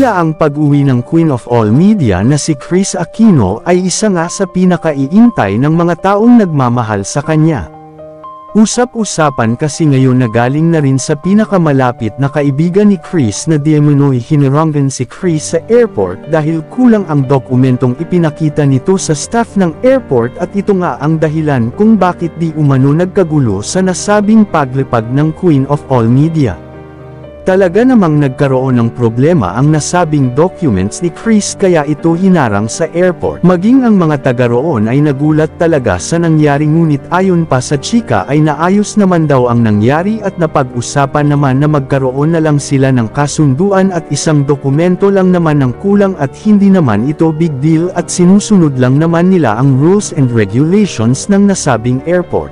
Tila ang pag-uwi ng Queen of All Media na si Kris Aquino ay isa nga sa pinakaiintay ng mga taong nagmamahal sa kanya. Usap-usapan kasi ngayon na galing na rin sa pinakamalapit na kaibigan ni Kris na di umano'y hinirangan si Kris sa airport dahil kulang ang dokumentong ipinakita nito sa staff ng airport at ito nga ang dahilan kung bakit di umano nagkagulo sa nasabing paglipad ng Queen of All Media. Talaga namang nagkaroon ng problema ang nasabing documents ni Kris kaya ito hinarang sa airport. Maging ang mga taga roon ay nagulat talaga sa nangyari ngunit ayon pa sa chika ay naayos naman daw ang nangyari at napag-usapan naman na magkaroon na lang sila ng kasunduan at isang dokumento lang naman ang kulang at hindi naman ito big deal at sinusunod lang naman nila ang rules and regulations ng nasabing airport.